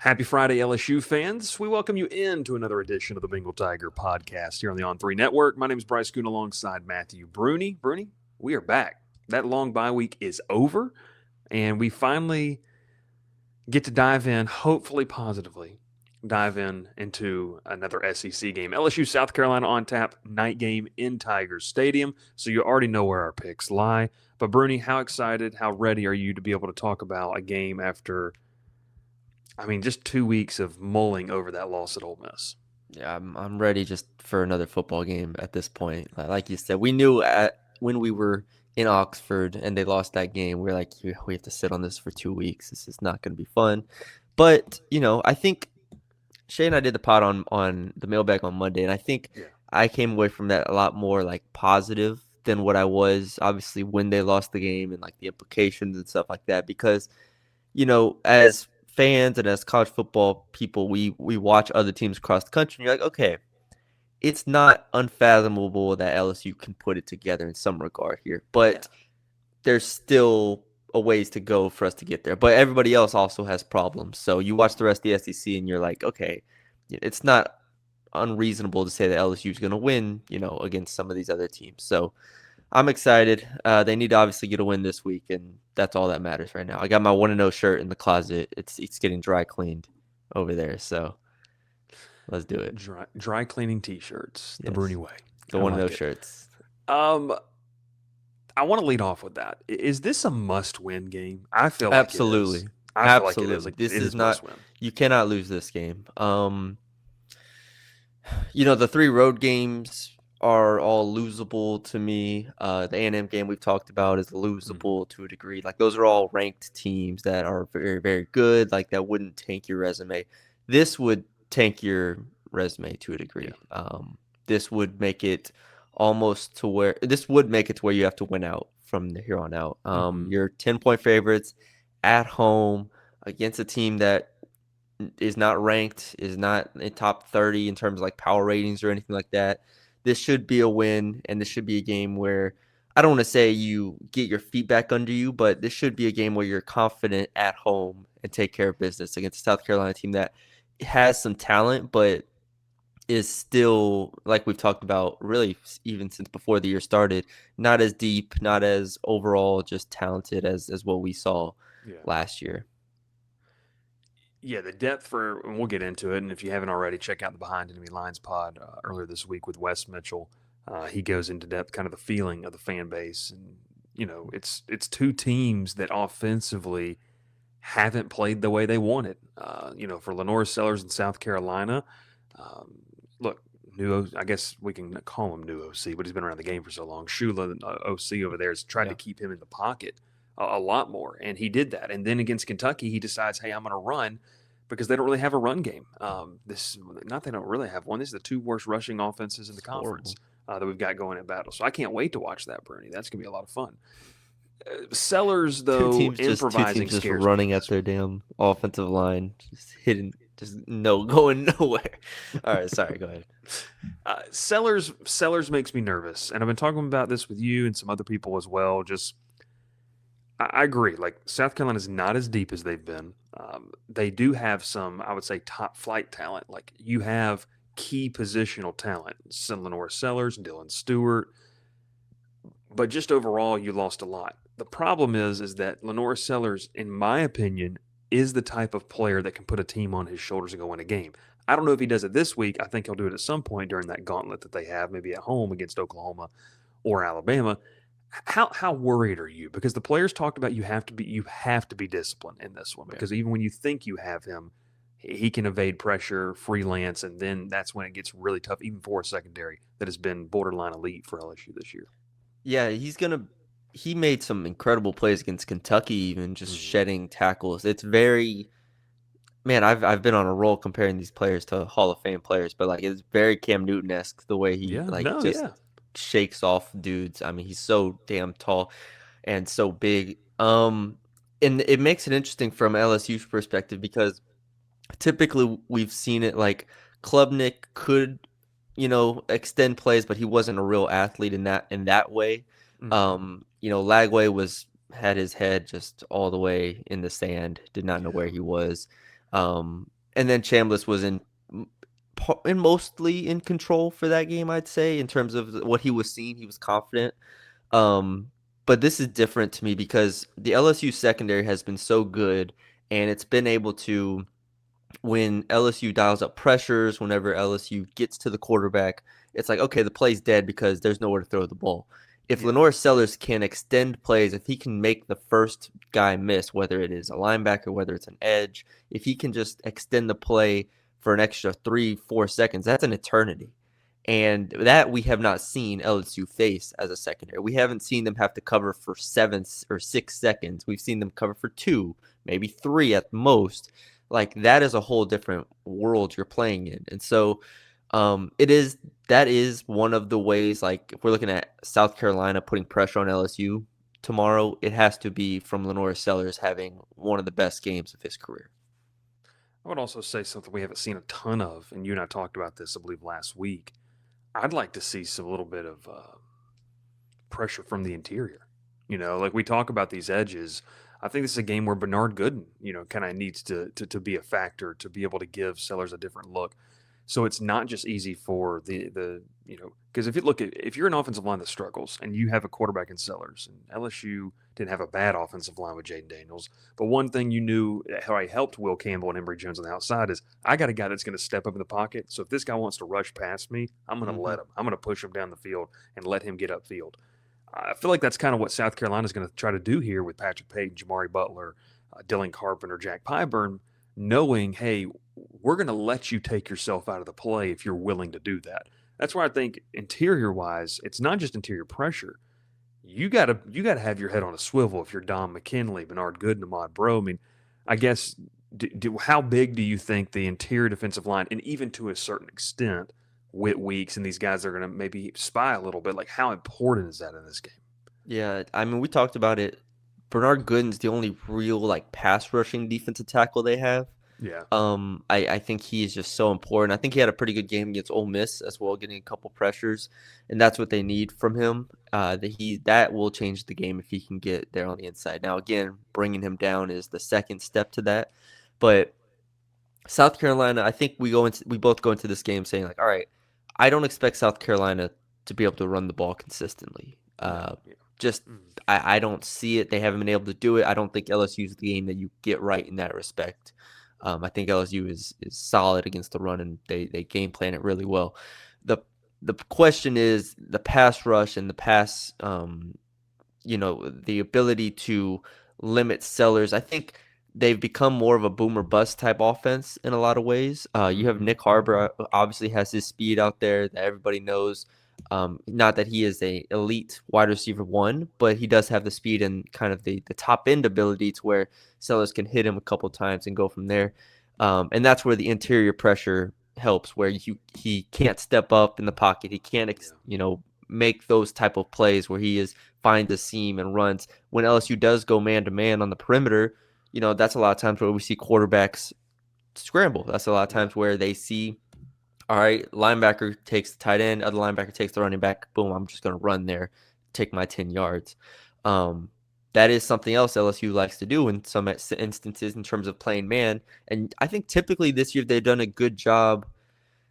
Happy Friday, LSU fans. We welcome you into another edition of the Bengal Tiger podcast here on the On3 Network. My name is Bryce Koon alongside Matthew Brune. Brune, we are back. That long bye week is over, and we finally get to dive in, hopefully positively, dive into another SEC game. LSU South Carolina on tap, night game in Tigers Stadium, so you already know where our picks lie. But Brune, how excited, how ready are you to be able to talk about a game after – just 2 weeks of mulling over that loss at Ole Miss? Yeah, I'm ready just for another football game at this point. Like you said, we knew when we were in Oxford and they lost that game, we were like, we have to sit on this for 2 weeks. This is not going to be fun. But I think Shay and I did the pod on the mailbag on Monday, and I think I came away from that a lot more like positive than what I was obviously when they lost the game and like the implications and stuff like that. Because as fans and as college football people, we watch other teams across the country and you're like, okay, it's not unfathomable that LSU can put it together in some regard here, but there's still a ways to go for us to get there. But everybody else also has problems. So you watch the rest of the SEC and you're like, okay, it's not unreasonable to say that LSU is going to win, against some of these other teams. So I'm excited. They need to obviously get a win this week, and that's all that matters right now. I got my 1-0 shirt in the closet. It's getting dry cleaned over there, so let's do it. Dry cleaning T-shirts, the Brune way. The 1-0 shirts. I want to lead off with that. Is this a must-win game? I feel like absolutely. It is. Absolutely. Feel like it is. Like, this is not. Must-win. You cannot lose this game. The 3 road games are all losable to me. The A&M game we've talked about is losable to a degree. Like, those are all ranked teams that are very, very good. Like, that wouldn't tank your resume. This would tank your resume to a degree. Yeah. This would make it almost to where you have to win out from here on out. You're 10-point favorites at home against a team that is not ranked, is not in top 30 in terms of like power ratings or anything like that. This should be a win, and this should be a game where I don't want to say you get your feet back under you, but this should be a game where you're confident at home and take care of business against a South Carolina team that has some talent, but is still, like we've talked about, really even since before the year started, not as deep, not as overall just talented as what we saw last year. Yeah, the depth and we'll get into it. And if you haven't already, check out the Behind Enemy Lines pod earlier this week with Wes Mitchell. He goes into depth, kind of the feeling of the fan base. And, it's 2 teams that offensively haven't played the way they wanted. For Lenore Sellers in South Carolina, look, I guess we can call him new OC, but he's been around the game for so long. Shula, OC over there, has tried to keep him in the pocket a lot more, and he did that. And then against Kentucky, he decides, hey, I'm going to run because they don't really have a run game. They don't really have one. This is the 2 worst rushing offenses in the conference that we've got going at battle. So I can't wait to watch that, Brune. That's going to be a lot of fun. Sellers, though, improvising, just running at their damn offensive line, just hitting, going nowhere. All right, sorry, go ahead. Sellers makes me nervous, and I've been talking about this with you and some other people as well. I agree. Like, South Carolina is not as deep as they've been. They do have some, I would say, top flight talent. Like, you have key positional talent. Lenore Sellers, Dylan Stewart. But just overall, you lost a lot. The problem is that Lenore Sellers, in my opinion, is the type of player that can put a team on his shoulders and go win a game. I don't know if he does it this week. I think he'll do it at some point during that gauntlet that they have, maybe at home against Oklahoma or Alabama. How worried are you? Because the players talked about you have to be disciplined in this one, because even when you think you have him, he can evade pressure, freelance, and then that's when it gets really tough, even for a secondary that has been borderline elite for LSU this year. Yeah, he made some incredible plays against Kentucky, even just shedding tackles. It's very, man, I've been on a roll comparing these players to Hall of Fame players, but like, it's very Cam Newton-esque the way he shakes off dudes. I mean, he's so damn tall and so big. And it makes it interesting from LSU's perspective, because typically we've seen it like Klubnik could, extend plays, but he wasn't a real athlete in that way. Lagway had his head just all the way in the sand, did not know where he was. And then Chambliss was in mostly in control for that game, I'd say, in terms of what he was seeing. He was confident. Um, but this is different to me because the LSU secondary has been so good, and it's been able to, when LSU dials up pressures, whenever LSU gets to the quarterback, it's like, okay, the play's dead because there's nowhere to throw the ball. If Yeah. Lenore Sellers can extend plays, if he can make the first guy miss, whether it is a linebacker, whether it's an edge, if he can just extend the play for an extra 3-4 seconds, that's an eternity. And that we have not seen LSU face as a secondary. We haven't seen them have to cover for 7 or 6 seconds. We've seen them cover for 2, maybe 3 at most. Like, that is a whole different world you're playing in. And so that is one of the ways, like if we're looking at South Carolina putting pressure on LSU tomorrow, it has to be from Lenore Sellers having one of the best games of his career. I would also say something we haven't seen a ton of, and you and I talked about this, I believe, last week. I'd like to see some little bit of pressure from the interior. Like we talk about these edges. I think this is a game where Bernard Gooden, kind of needs to be a factor to be able to give Sellers a different look. So it's not just easy for because if you're an offensive line that struggles and you have a quarterback in Sellers, and LSU didn't have a bad offensive line with Jaden Daniels, but one thing you knew how I helped Will Campbell and Emory Jones on the outside is I got a guy that's going to step up in the pocket. So if this guy wants to rush past me, I'm going to Mm-hmm. let him. I'm going to push him down the field and let him get upfield. I feel like that's kind of what South Carolina is going to try to do here with Patrick Payton, Jamari Butler, Dylan Carpenter, Jack Pyburn, knowing, hey, we're going to let you take yourself out of the play if you're willing to do that. That's why I think interior wise, it's not just interior pressure. You gotta have your head on a swivel if you're Don McKinley, Bernard Gooden, Ahmad Bro. I mean, I guess how big do you think the interior defensive line, and even to a certain extent, Whit Weeks and these guys are going to maybe spy a little bit? Like, how important is that in this game? Yeah, I mean, we talked about it. Bernard Gooden's the only real like pass rushing defensive tackle they have. Yeah, I think he is just so important. I think he had a pretty good game against Ole Miss as well, getting a couple pressures, and that's what they need from him. That will change the game if he can get there on the inside. Now, again, bringing him down is the second step to that. But South Carolina, I think we both go into this game saying like, all right, I don't expect South Carolina to be able to run the ball consistently. no, yeah, Just mm, I don't see it. They haven't been able to do it. I don't think LSU is the game that you get right in that respect. I think LSU is solid against the run, and they game plan it really well. The the question is the pass rush and the pass, the ability to limit Sellers. I think they've become more of a boomer bust type offense in a lot of ways. You have mm-hmm, Nick Harbor, obviously has his speed out there that everybody knows. Not that he is a elite wide receiver one, but he does have the speed and kind of the top end ability to where Sellers can hit him a couple times and go from there. And that's where the interior pressure helps, where he can't step up in the pocket. He can't, yeah, make those type of plays where he finds the seam and runs. When LSU does go man to man on the perimeter, that's a lot of times where we see quarterbacks scramble. That's a lot of yeah. times where they see, all right, linebacker takes the tight end, other linebacker takes the running back. Boom, I'm just going to run there, take my 10 yards. That is something else LSU likes to do in some instances in terms of playing man. And I think typically this year they've done a good job.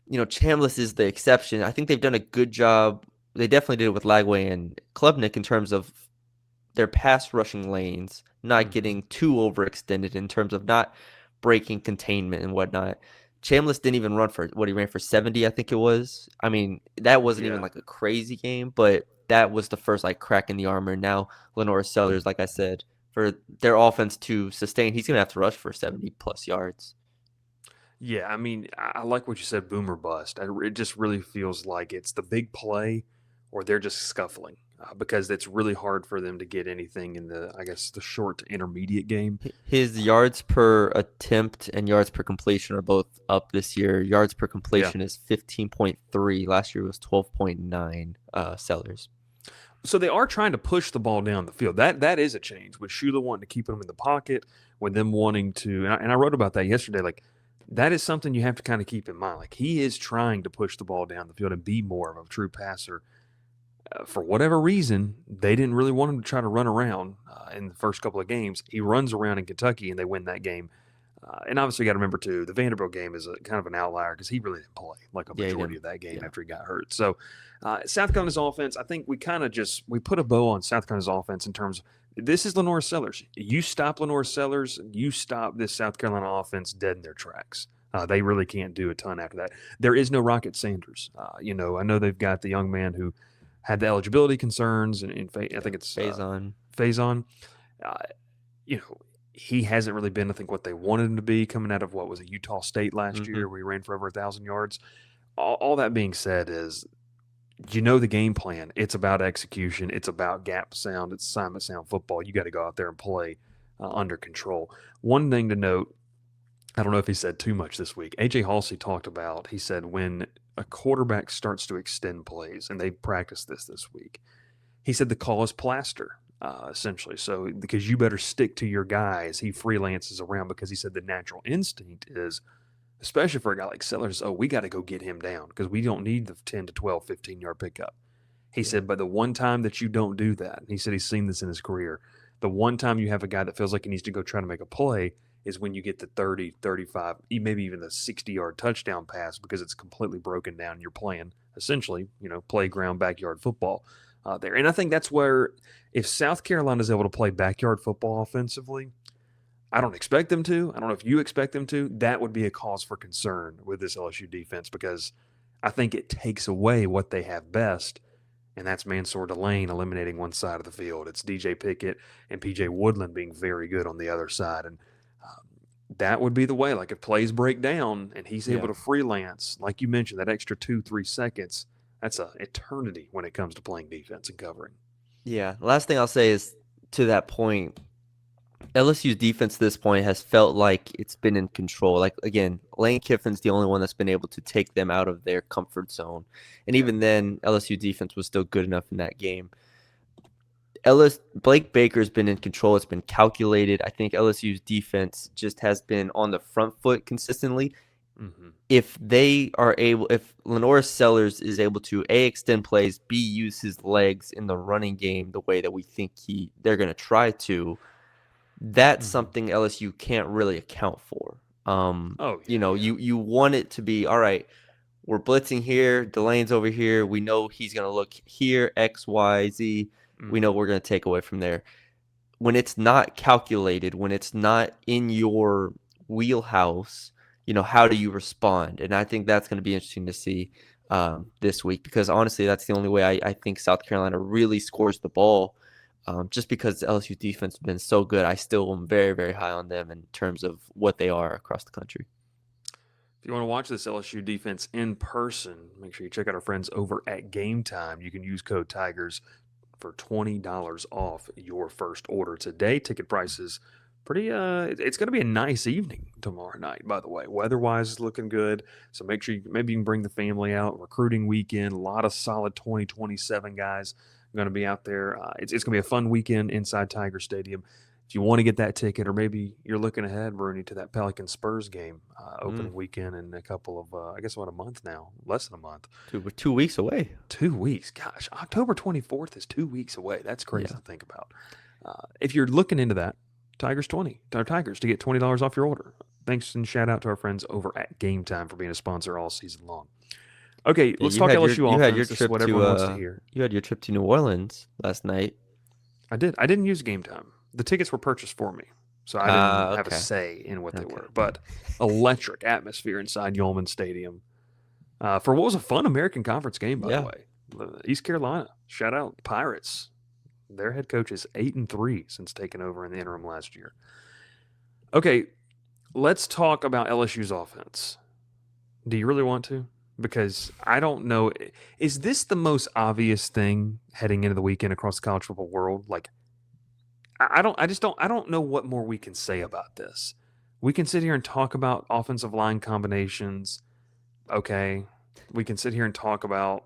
Chambliss is the exception. I think they've done a good job. They definitely did it with Lagway and Klubnik in terms of their pass rushing lanes, not Mm-hmm. getting too overextended in terms of not breaking containment and whatnot. Chambliss didn't even run for what he ran for 70, I think it was. I mean, that wasn't even Yeah. like a crazy game, but that was the first like crack in the armor. Now Lenore Sellers, like I said, for their offense to sustain, he's gonna have to rush for 70 plus yards. Yeah, I mean, I like what you said, boomer bust. It just really feels like it's the big play, or they're just scuffling because it's really hard for them to get anything in I guess, the short to intermediate game. His yards per attempt and yards per completion are both up this year. Yards per Yeah. completion is 15.3. Last year was 12.9. Sellers. So they are trying to push the ball down the field. That is a change with Shula wanting to keep them in the pocket, with them wanting to. And I wrote about that yesterday. Like that is something you have to kind of keep in mind. Like he is trying to push the ball down the field and be more of a true passer. For whatever reason, they didn't really want him to try to run around in the first couple of games. He runs around in Kentucky and they win that game. And obviously, you got to remember, too, the Vanderbilt game is a kind of an outlier because he really didn't play like a Yeah, he majority didn't. of that game Yeah. after he got hurt. So South Carolina's offense, I think we kind of we put a bow on South Carolina's offense in terms of this is Lenore Sellers. You stop Lenore Sellers, you stop this South Carolina offense dead in their tracks. They really can't do a ton after that. There is no Rocket Sanders. I know they've got the young man who had the eligibility concerns, and I think it's Faison. Faison. Uh, you know, he hasn't really been, I think, what they wanted him to be coming out of what was it, Utah State last year, where he ran for over 1,000 yards. All that being said is, the game plan. It's about execution. It's about gap sound. It's assignment sound football. You got to go out there and play under control. One thing to note, I don't know if he said too much this week. A.J. Halsey talked about, he said, when a quarterback starts to extend plays, and they practiced this week, he said the call is plaster. Essentially. So, because you better stick to your guy as he freelances around, because he said the natural instinct is, especially for a guy like Sellers, we got to go get him down because we don't need the 10 to 12, 15-yard pickup. He said, but the one time that you don't do that, and he said he's seen this in his career, the one time you have a guy that feels like he needs to go try to make a play is when you get the 30, 35, maybe even the 60-yard touchdown pass because it's completely broken down. You're playing essentially, playground backyard football. There. And I think that's where, if South Carolina is able to play backyard football offensively, I don't expect them to. I don't know if you expect them to. That would be a cause for concern with this LSU defense because I think it takes away what they have best, and that's Mansour Delane eliminating one side of the field. It's DJ Pickett and PJ Woodland being very good on the other side. And that would be the way. Like if plays break down and he's able to freelance, like you mentioned, that extra 2-3 seconds, that's an eternity when it comes to playing defense and covering. Yeah. Last thing I'll say is, to that point, LSU's defense at this point has felt like it's been in control. Like, again, Lane Kiffin's the only one that's been able to take them out of their comfort zone. And even then, LSU defense was still good enough in that game. Blake Baker's been in control. It's been calculated. I think LSU's defense just has been on the front foot consistently. Mm-hmm. If Lenore Sellers is able to A, extend plays, B, use his legs in the running game the way that we think they're going to try to, that's something LSU can't really account for. You want it to be, all right, we're blitzing here, Delane's over here, we know he's going to look here, X, Y, Z, we know we're going to take away from there. When it's not calculated, when it's not in your wheelhouse, how do you respond? And I think that's going to be interesting to see this week, because honestly, that's the only way I think South Carolina really scores the ball. Just because the LSU defense has been so good, I still am very, very high on them in terms of what they are across the country. If you want to watch this LSU defense in person, make sure you check out our friends over at Game Time. You can use code Tigers for $20 off your first order today. Ticket prices it's going to be a nice evening tomorrow night, by the way. Weather-wise is looking good, so make sure maybe you can bring the family out. Recruiting weekend, a lot of solid 2027 guys going to be out there. It's going to be a fun weekend inside Tiger Stadium. If you want to get that ticket, or maybe you're looking ahead, Brune, to that Pelican-Spurs game opening weekend in a couple of, a month now, less than a month. 2 weeks away. 2 weeks. Gosh, October 24th is 2 weeks away. That's crazy to think about. If you're looking into that, Tigers to get $20 off your order. Thanks and shout out to our friends over at Game Time for being a sponsor all season long. Okay, let's talk LSU offense. This is what everyone wants to hear. You had your trip to New Orleans last night. I did. I didn't use Game Time. The tickets were purchased for me, so I didn't have a say in what they were. But electric atmosphere inside Yulman Stadium for what was a fun American Conference game, by the way. East Carolina, shout out Pirates. Their head coach is 8-3 since taking over in the interim last year. Okay, let's talk about LSU's offense. Do you really want to? Because I don't know. Is this the most obvious thing heading into the weekend across the college football world? Like, I don't know what more we can say about this. We can sit here and talk about offensive line combinations. Okay. We can sit here and talk about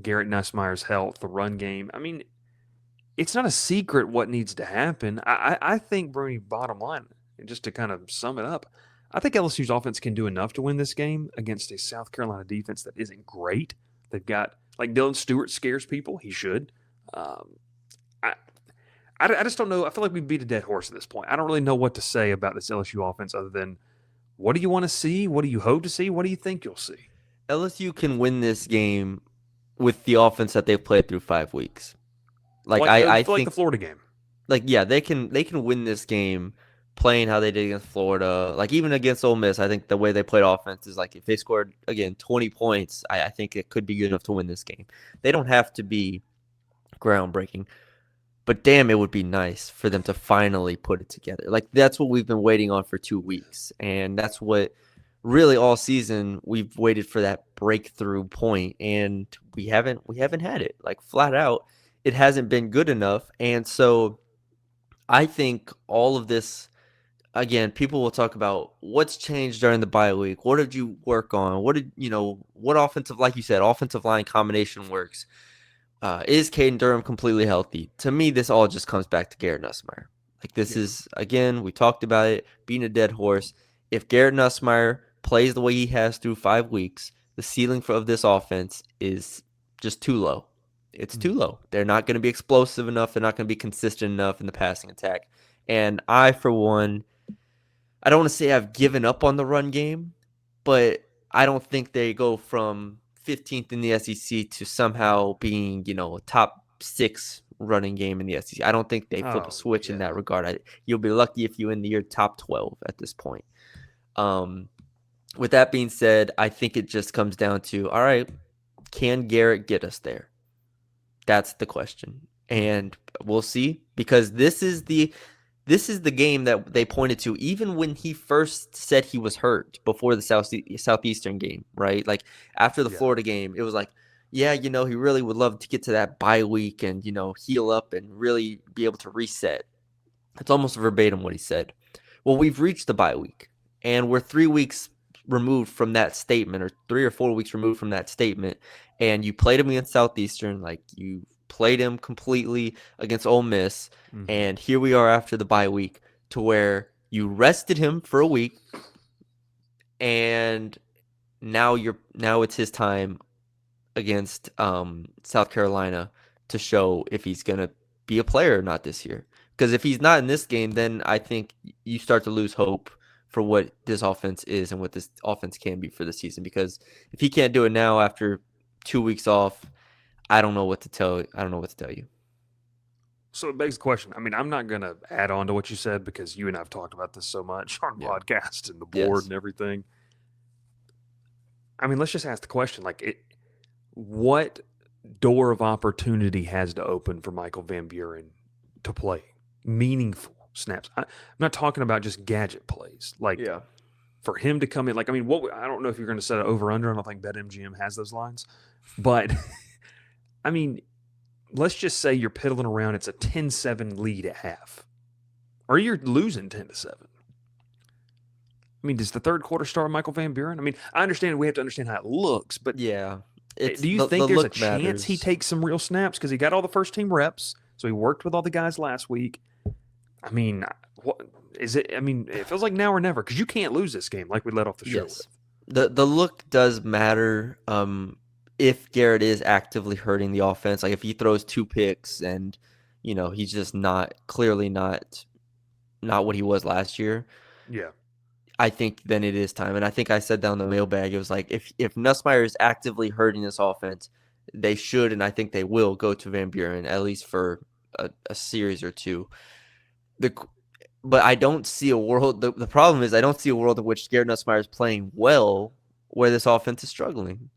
Garrett Nussmeier's health, the run game. I mean, it's not a secret what needs to happen. I think, Brune, bottom line, just to kind of sum it up, I think LSU's offense can do enough to win this game against a South Carolina defense that isn't great. They've got, like, Dylan Stewart scares people. He should. I just don't know. I feel like we beat a dead horse at this point. I don't really know what to say about this LSU offense other than what do you want to see? What do you hope to see? What do you think you'll see? LSU can win this game with the offense that they've played through 5 weeks. Like Like I like the think Florida game. like yeah, they can win this game playing how they did against Florida. Like even against Ole Miss, I think the way they played offense is like if they scored again 20 points, I think it could be good enough to win this game. They don't have to be groundbreaking, but damn, it would be nice for them to finally put it together. Like that's what we've been waiting on for 2 weeks, and that's what really all season we've waited for that breakthrough point, and we haven't had it. Like flat out, it hasn't been good enough, and so I think all of this. Again, people will talk about what's changed during the bye week. What did you work on? What offensive, like you said, offensive line combination works? Is Caden Durham completely healthy? To me, this all just comes back to Garrett Nussmeier. Like this is, again, we talked about it, being a dead horse. If Garrett Nussmeier plays the way he has through 5 weeks, the ceiling of this offense is just too low. It's too low. They're not going to be explosive enough. They're not going to be consistent enough in the passing attack. And I, for one, I don't want to say I've given up on the run game, but I don't think they go from 15th in the SEC to somehow being, a top 6 running game in the SEC. I don't think they flip a switch in that regard. You'll be lucky if you end the year top 12 at this point. With that being said, I think it just comes down to, all right, can Garrett get us there? That's the question. And we'll see, because this is the game that they pointed to even when he first said he was hurt before the Southeastern game, right? Like after the Florida game, it was like, yeah, he really would love to get to that bye week and, heal up and really be able to reset. It's almost verbatim what he said. Well, we've reached the bye week, and we're 3 weeks removed from that statement, or 3 or 4 weeks removed from that statement, and you played him against Southeastern, like you played him completely against Ole Miss, and here we are after the bye week to where you rested him for a week, and now it's his time against South Carolina to show if he's going to be a player or not this year. Because if he's not in this game, then I think you start to lose hope for what this offense is and what this offense can be for the season. Because if he can't do it now after 2 weeks off, I don't know what to tell you. So it begs the question. I mean, I'm not going to add on to what you said because you and I have talked about this so much on podcasts and the board and everything. I mean, let's just ask the question, what door of opportunity has to open for Michael Van Buren to play meaningful snaps? I'm not talking about just gadget plays. For him to come in, I don't know if you're going to set an over-under. I don't think BetMGM has those lines. But, I mean, let's just say you're piddling around. It's a 10-7 lead at half. Or you're losing 10-7. I mean, does the third quarter start with Michael Van Buren? I mean, I understand we have to understand how it looks, but do you think there's a chance he takes some real snaps? Because he got all the first-team reps, so he worked with all the guys last week. I mean, what is it? I mean, it feels like now or never, because you can't lose this game like we let off the show with. The look does matter. If Garrett is actively hurting the offense, like if he throws 2 picks and he's just not what he was last year. Yeah. I think then it is time. And I think I said down the mailbag, it was like if Nussmeier is actively hurting this offense, they should, and I think they will, go to Van Buren at least for a series or 2. But I don't see a world. The problem is I don't see a world in which Garrett Nussmeier is playing well where this offense is struggling.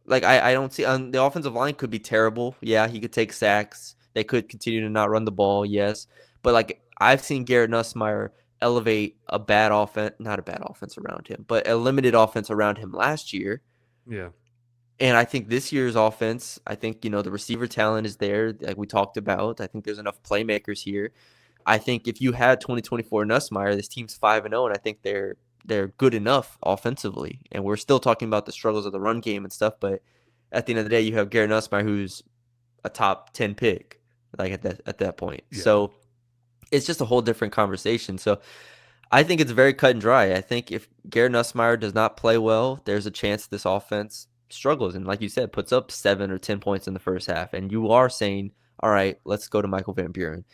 Like I don't see the offensive line could be terrible. Yeah, he could take sacks. They could continue to not run the ball. Yes, but I've seen Garrett Nussmeier elevate not a bad offense around him, but a limited offense around him last year. Yeah. And I think this year's offense, the receiver talent is there, like we talked about. I think there's enough playmakers here. I think if you had 2024 Nussmeier, this team's 5-0, and I think they're good enough offensively. And we're still talking about the struggles of the run game and stuff, but at the end of the day, you have Garrett Nussmeier, who's a top 10 pick, at that point. Yeah. So it's just a whole different conversation. So I think it's very cut and dry. I think if Garrett Nussmeier does not play well, there's a chance this offense struggles. And like you said, puts up 7 or 10 points in the first half. And you are saying, all right, let's go to Michael Van Buren.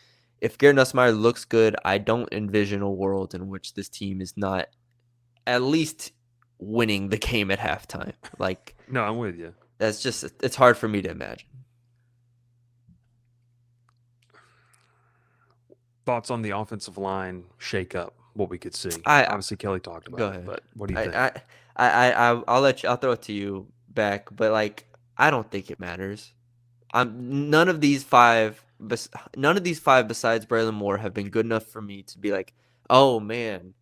if Garrett Nussmeier looks good, I don't envision a world in which this team is not at least winning the game at halftime. Like, No, I'm with you. that's just, it's hard for me to imagine. Thoughts on the offensive line shake up, what we could see. I Obviously, Kelly talked Go about it, ahead. but what do you think? I'll let you. I'll throw it to you back, but like I don't think it matters. None of these five, besides Braylon Moore have been good enough for me to be like, oh man.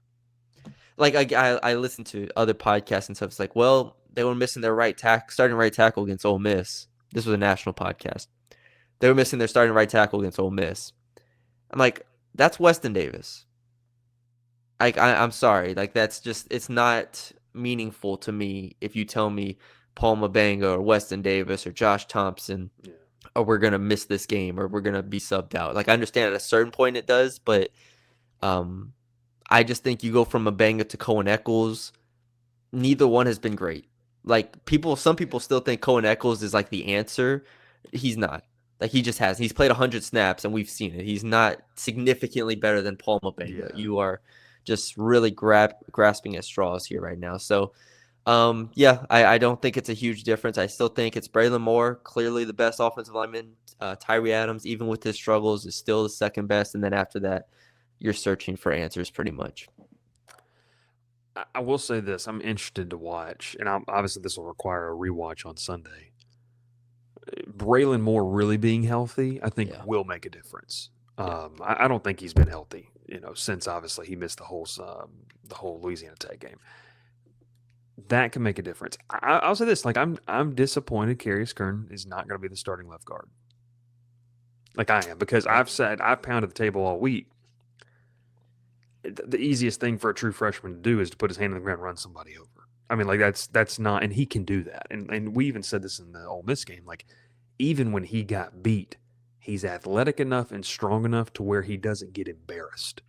Like I listened to other podcasts and stuff. It's like, well, they were missing their starting right tackle against Ole Miss. This was a national podcast. They were missing their starting right tackle against Ole Miss. I'm like, that's Weston Davis. Like I'm sorry, like that's just, it's not meaningful to me if you tell me Paul Mabanga or Weston Davis or Josh Thompson, or we're gonna miss this game or we're gonna be subbed out. Like I understand at a certain point it does, but I just think you go from Mabanga to Cohen Eccles. Neither one has been great. Like some people still think Cohen Eccles is like the answer. He's not. Like he just has. He's played 100 snaps and we've seen it. He's not significantly better than Paul Mabanga. Yeah. You are just really grasping at straws here right now. So, I don't think it's a huge difference. I still think it's Braylon Moore, clearly the best offensive lineman. Tyree Adams, even with his struggles, is still the second best. And then after that, you're searching for answers pretty much. I will say this: I'm interested to watch, and obviously this will require a rewatch on Sunday. Braylon Moore really being healthy, I think, will make a difference. I don't think he's been healthy, since obviously he missed the whole Louisiana Tech game. That can make a difference. I'll say this: like I'm disappointed Carius Kern is not going to be the starting left guard. Like I am, because I've pounded the table all week. The easiest thing for a true freshman to do is to put his hand on the ground and run somebody over. I mean, like that's not, and he can do that. And we even said this in the Ole Miss game. Like, even when he got beat, he's athletic enough and strong enough to where he doesn't get embarrassed.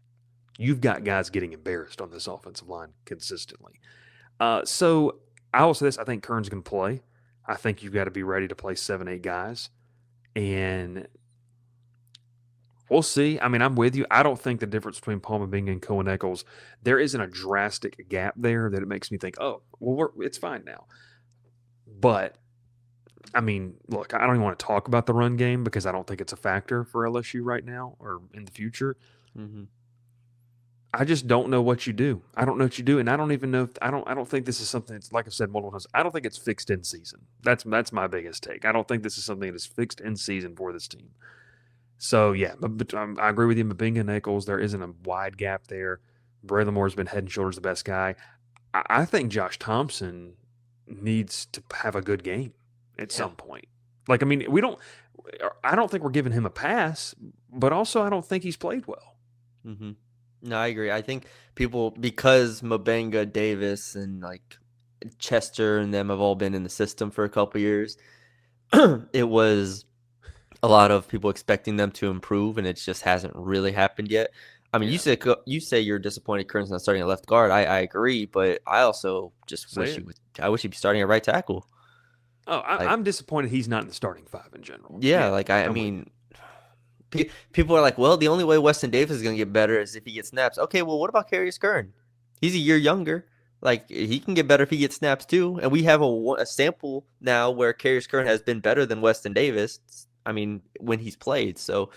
You've got guys getting embarrassed on this offensive line consistently. So I will say this: I think Kern's going to play. I think you've got to be ready to play 7-8 guys, and we'll see. I mean, I'm with you. I don't think the difference between Paul Mabanga and Cohen Eccles, there isn't a drastic gap there that it makes me think, oh, well, it's fine now. But, I mean, look, I don't even want to talk about the run game because I don't think it's a factor for LSU right now or in the future. Mm-hmm. I just don't know what you do. I don't know what you do, and I don't even know. I don't think this is something that's, like I said multiple times, I don't think it's fixed in season. That's my biggest take. I don't think this is something that is fixed in season for this team. So, yeah, but I agree with you. Mabanga and Eccles, there isn't a wide gap there. Braylon Moore's been head and shoulders the best guy. I think Josh Thompson needs to have a good game at some point. Like, I mean, I don't think we're giving him a pass, but also I don't think he's played well. Mm-hmm. No, I agree. I think people, because Mabanga, Davis, and like Chester and them have all been in the system for a couple years, it was a lot of people expecting them to improve, and it just hasn't really happened yet. I mean, you say you're disappointed Kern's not starting at left guard. I agree, but I also just wish he'd be starting at right tackle. Oh, I'm disappointed he's not in the starting five in general. Yeah, I mean, people are like, well, the only way Weston Davis is going to get better is if he gets snaps. Okay, well, what about Carius Kern? He's a year younger. Like, he can get better if he gets snaps too. And we have a sample now where Carius Kern has been better than Weston Davis. I mean, when he's played. So,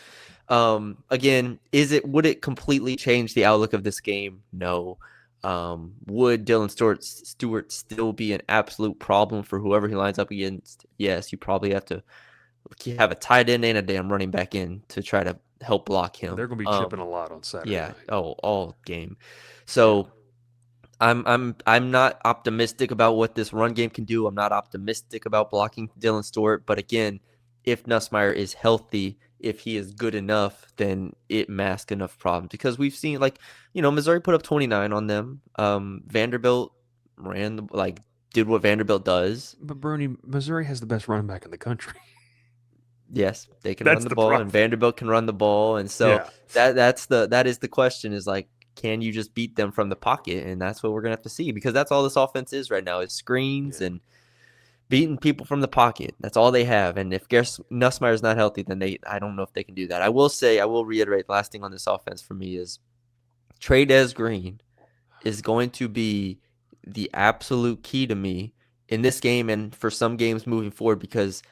again, would it completely change the outlook of this game? No. Would Dylan Stewart still be an absolute problem for whoever he lines up against? Yes, you probably have to have a tight end and a damn running back in to try to help block him. They're going to be chipping a lot on Saturday night. All game. So I'm not optimistic about what this run game can do. I'm not optimistic about blocking Dylan Stewart. But again, if Nussmeier is healthy, if he is good enough, then it masks enough problems. Because we've seen, Missouri put up 29 on them. Vanderbilt did what Vanderbilt does. But Brune, Missouri has the best running back in the country. Yes, they can run the ball, and Vanderbilt can run the ball, and so that is the question: is like, can you just beat them from the pocket? And that's what we're gonna have to see, because that's all this offense is right now: is screens and beating people from the pocket. That's all they have. And if Nussmeier's not healthy, then I don't know if they can do that. I will reiterate, the last thing on this offense for me is Trey Green is going to be the absolute key to me in this game and for some games moving forward, because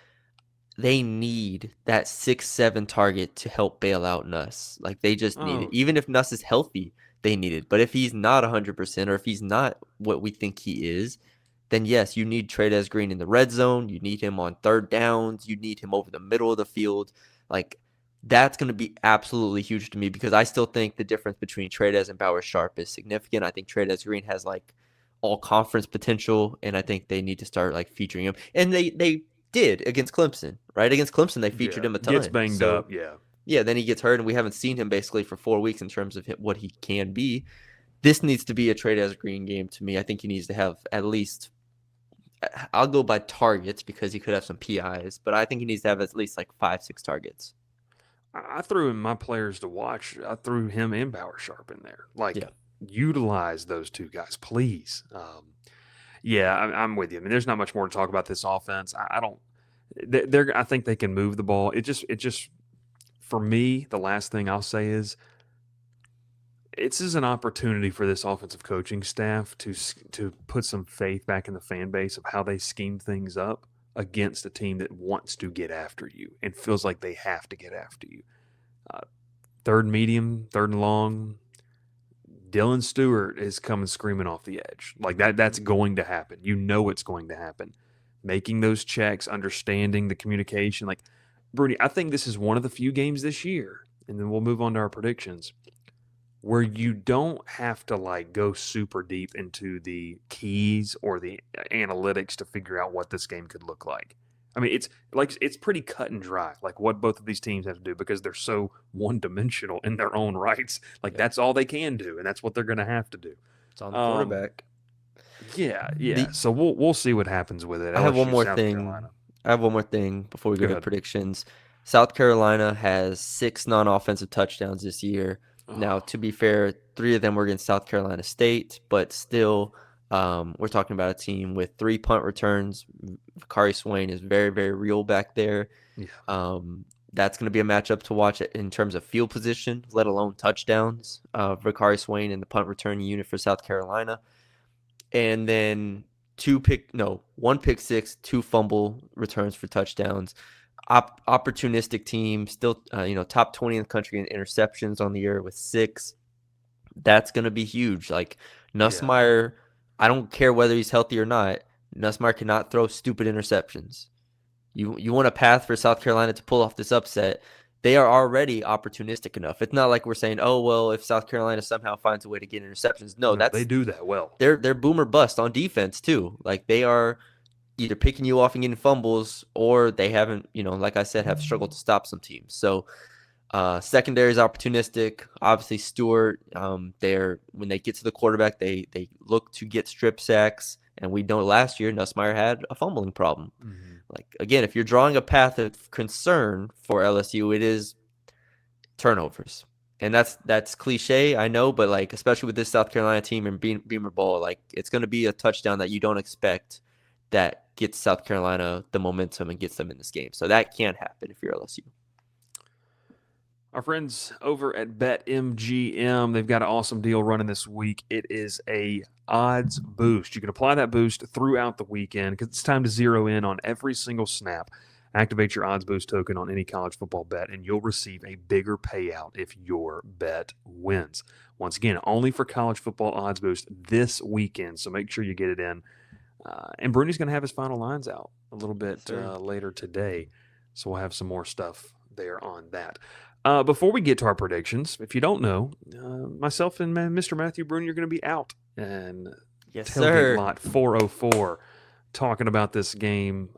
they need that 6-7 target to help bail out Nuss. Like, they just need it. Oh, Even if Nuss is healthy, they need it. But if he's not 100% or if he's not what we think he is, then yes, you need Trey Green in the red zone. You need him on third downs. You need him over the middle of the field. Like, that's going to be absolutely huge to me, because I still think the difference between Trey and Bauer Sharp is significant. I think Trey Green has like all conference potential, and I think they need to start like featuring him. And they did against Clemson, right? Against Clemson, they featured yeah. him a Gets ton. banged So up. Yeah. yeah, then he gets hurt, and we haven't seen him basically for 4 weeks in terms of what he can be. This needs to be a Trey Green game to me. I think he needs to have at least, I'll go by targets because he could have some PIs, but I think he needs to have at least like 5-6 targets. I threw in my players to watch. I threw him and Bauer Sharp in there. Like, Yeah. utilize those two guys, please. Yeah, I'm with you. I mean, there's not much more to talk about this offense. I don't. They're. I think they can move the ball. It just. For me, the last thing I'll say is, this is an opportunity for this offensive coaching staff to put some faith back in the fan base of how they scheme things up against a team that wants to get after you and feels like they have to get after you. Uh, third and medium, third and long. Dylan Stewart is coming screaming off the edge. Like that's going to happen. You know it's going to happen. Making those checks, understanding the communication. Like, Brune, I think this is one of the few games this year, and then we'll move on to our predictions, where you don't have to like go super deep into the keys or the analytics to figure out what this game could look like. I mean, it's pretty cut and dry, like what both of these teams have to do, because they're so one-dimensional in their own rights. Like, that's all they can do, and that's what they're going to have to do. It's on the Um, quarterback. yeah. So we'll see what happens with it. I have one LSU, more South thing. Carolina. I have one more thing before we Go go to ahead. predictions. South Carolina has 6 non-offensive touchdowns this year. Now, to be fair, 3 of them were against South Carolina State, but still, we're talking about a team with 3 punt returns. Vakari Swain is very, very real back there. Yeah. That's going to be a matchup to watch in terms of field position, let alone touchdowns. Vakari Swain in the punt return unit for South Carolina. And then 1 pick six, 2 fumble returns for touchdowns. Opportunistic team, still top 20 in the country in interceptions on the year with 6. That's going to be huge. Like, Nussmeier, I don't care whether he's healthy or not, Nussmeier cannot throw stupid interceptions. You want a path for South Carolina to pull off this upset. They are already opportunistic enough. It's not like we're saying, oh, well, if South Carolina somehow finds a way to get interceptions. No, they do that well. They're boomer bust on defense too. Like, they are either picking you off and getting fumbles, or they haven't, like I said, have struggled to stop some teams. So secondary is opportunistic. Obviously, Stewart, when they get to the quarterback, they look to get strip sacks. And we know last year Nussmeier had a fumbling problem. Mm-hmm. Like, again, if you're drawing a path of concern for LSU, it is turnovers. And that's cliche, I know, but like, especially with this South Carolina team and Beamer Bowl, like, it's going to be a touchdown that you don't expect that gets South Carolina the momentum and gets them in this game. So that can't happen if you're LSU. Our friends over at BetMGM, they've got an awesome deal running this week. It is a odds boost. You can apply that boost throughout the weekend because it's time to zero in on every single snap. Activate your odds boost token on any college football bet, and you'll receive a bigger payout if your bet wins. Once again, only for college football odds boost this weekend, so make sure you get it in. And Brune's going to have his final lines out a little bit later today, so we'll have some more stuff there on that. Before we get to our predictions, if you don't know, myself and Mr. Matthew Brune are going to be out and tailgate lot 404 talking about this game,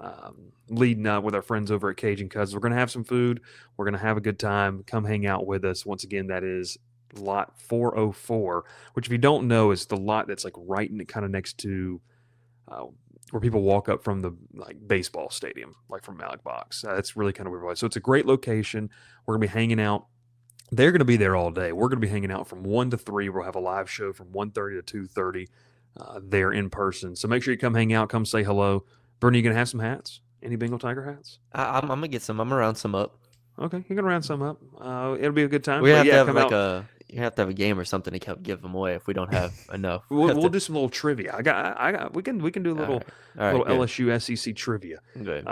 leading up with our friends over at Cajun Cousins. We're going to have some food. We're going to have a good time. Come hang out with us. Once again, that is lot 404, which, if you don't know, is the lot that's like right kind of next to where people walk up from the baseball stadium, like from Malik Box. That's really kind of weird. So it's a great location. We're going to be hanging out. They're going to be there all day. We're going to be hanging out from 1 to 3. We'll have a live show from 1:30 to 2:30 there in person. So make sure you come hang out, come say hello. Bernie, you gonna have some hats? Any Bengal Tiger hats? I'm gonna get some. I'm gonna round some up. Okay, you're gonna round some up. It'll be a good time. We But have to yeah, have come like out. you have to have a game or something to give them away if we don't have enough. We'll, Have we'll to. do some little trivia. We can do a All little right. All right. Good. LSU SEC trivia Good.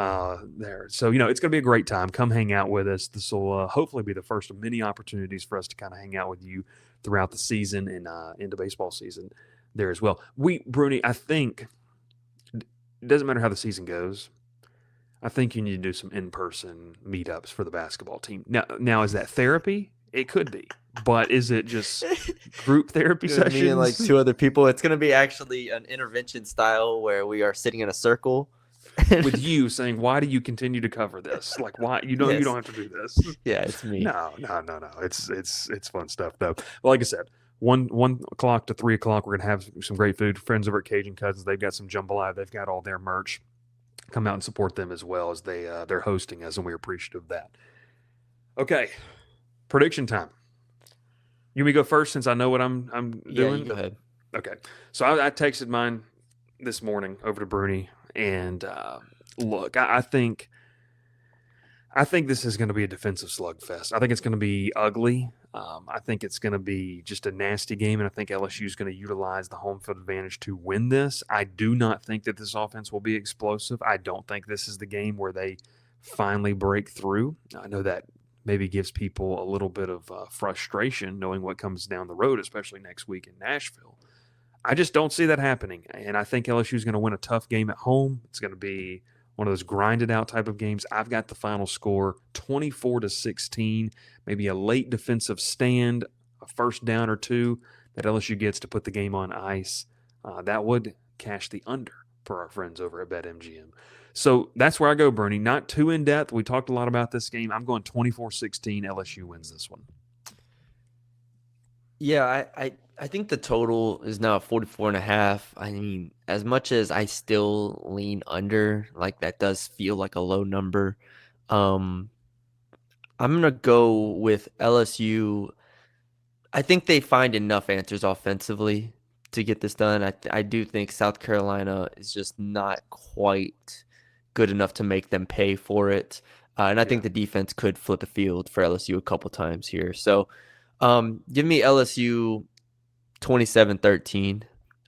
there. So it's gonna be a great time. Come hang out with us. This will hopefully be the first of many opportunities for us to kind of hang out with you throughout the season and into baseball season there as well. Bruni, I think it doesn't matter how the season goes. I think you need to do some in-person meetups for the basketball team. Now is that therapy? It could be, but is it just group therapy sessions? Me and like two other people. It's gonna be actually an intervention style where we are sitting in a circle with you saying, "Why do you continue to cover this? Like, why you don't Yes. have to do this?" Yeah, it's me. No. It's fun stuff though. Like I said, 1 o'clock to 3 o'clock, we're gonna have some great food. Friends over at Cajun Cousins, they've got some jambalaya. They've got all their merch. Come out and support them as well as they're hosting us, and we're appreciative of that. Okay, prediction time. You want me to go first since I know what I'm doing? Yeah, you go ahead. Okay, so I texted mine this morning over to Brune, and look, I think this is going to be a defensive slugfest. I think it's going to be ugly. I think it's going to be just a nasty game, and I think LSU is going to utilize the home field advantage to win this. I do not think that this offense will be explosive. I don't think this is the game where they finally break through. I know that maybe gives people a little bit of frustration knowing what comes down the road, especially next week in Nashville. I just don't see that happening, and I think LSU is going to win a tough game at home. It's going to be one of those grinded out type of games. I've got the final score 24-16, maybe a late defensive stand, a first down or two that LSU gets to put the game on ice. That would cash the under for our friends over at BetMGM. So that's where I go, Bernie. Not too in depth. We talked a lot about this game. I'm going 24-16. LSU wins this one. Yeah, I think the total is now 44.5. I mean, as much as I still lean under, like that does feel like a low number. I'm gonna go with LSU. I think they find enough answers offensively to get this done. I do think South Carolina is just not quite good enough to make them pay for it. And I think the defense could flip the field for LSU a couple times here. So give me LSU 27-13.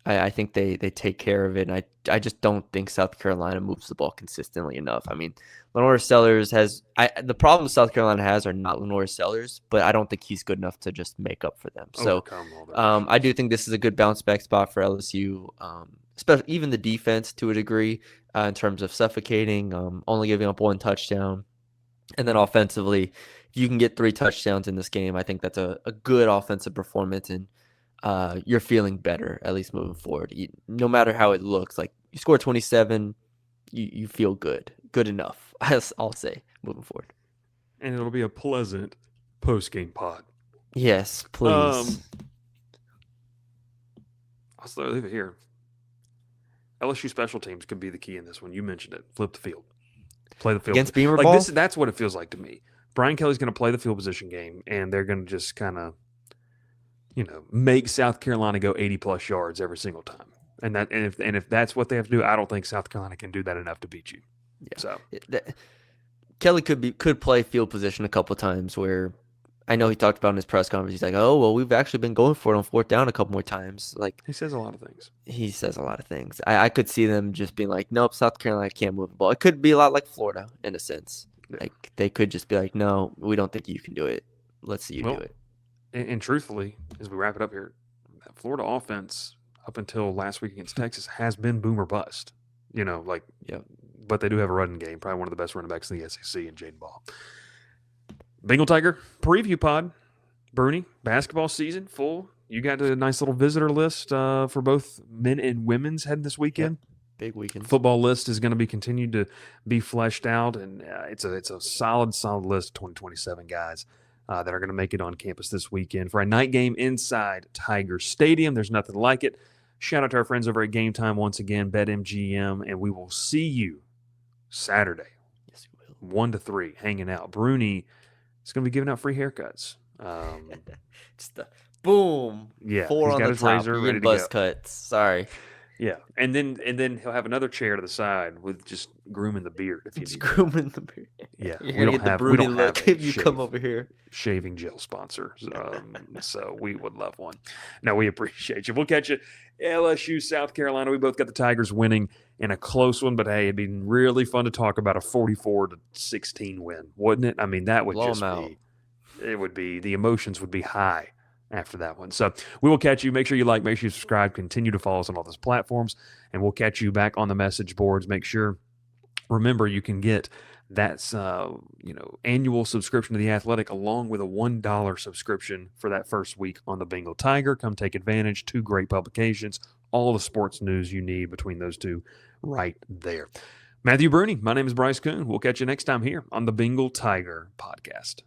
I think they take care of it. And I just don't think South Carolina moves the ball consistently enough. I mean, Lenore Sellers the problems South Carolina has are not Lenore Sellers, but I don't think he's good enough to just make up for them. So I do think this is a good bounce back spot for LSU, especially even the defense to a degree in terms of suffocating, only giving up 1 touchdown. And then offensively, if you can get 3 touchdowns in this game, I think that's a good offensive performance, and you're feeling better, at least moving forward. No matter how it looks, like you score 27, you feel good enough, as I'll say, moving forward. And it'll be a pleasant post-game pod. Yes, please. I'll leave it here. LSU special teams could be the key in this one. You mentioned it. Flip the field. Play the field. Against Beamer ball? That's what it feels like to me. Brian Kelly's going to play the field position game, and they're going to just kind of, make South Carolina go 80-plus yards every single time. And if that's what they have to do, I don't think South Carolina can do that enough to beat you. Yeah. So Kelly could play field position a couple times where I know he talked about in his press conference. He's like, "Oh, well, we've actually been going for it on 4th down a couple more times." Like he says a lot of things. I could see them just being like, "Nope, South Carolina can't move the ball." It could be a lot like Florida in a sense. Yeah. Like they could just be like, "No, we don't think you can do it. Let's see you do it." And truthfully, as we wrap it up here, that Florida offense up until last week against Texas has been boom or bust. But they do have a running game, probably one of the best running backs in the SEC in Jaden Ball. Bengal Tiger preview pod. Brune, basketball season full. You got a nice little visitor list for both men and women's heading this weekend. Yep. Big weekend. Football list is going to be continued to be fleshed out, and it's a solid list of 2027 guys that are going to make it on campus this weekend for a night game inside Tiger Stadium. There's nothing like it. Shout out to our friends over at Game Time once again, BetMGM, and we will see you Saturday. Yes, we will. 1 to 3, hanging out. Brune is going to be giving out free haircuts. Just the boom. Yeah, 4 on the top. Razor ready to buzz go. cuts. Sorry. Yeah, and then he'll have another chair to the side with just grooming the beard if you It's need that. grooming the beard. Yeah, You're we gonna don't get the have Brune look a if you come over here. shaving gel sponsor, so we would love one. No, we appreciate you. We'll catch you LSU South Carolina. We both got the Tigers winning in a close one, but hey, it'd be really fun to talk about a 44-16 win, wouldn't it? I mean, that would Blow 'em just out. be. It would be the emotions would be high after that one. So we will catch you. Make sure you like, make sure you subscribe, continue to follow us on all those platforms, and we'll catch you back on the message boards. Make sure, remember, you can get that annual subscription to The Athletic along with a $1 subscription for that first week on the Bengal Tiger. Come take advantage. 2 great publications, all the sports news you need between those 2 right there. Matthew Brune, my name is Bryce Koon. We'll catch you next time here on the Bengal Tiger podcast.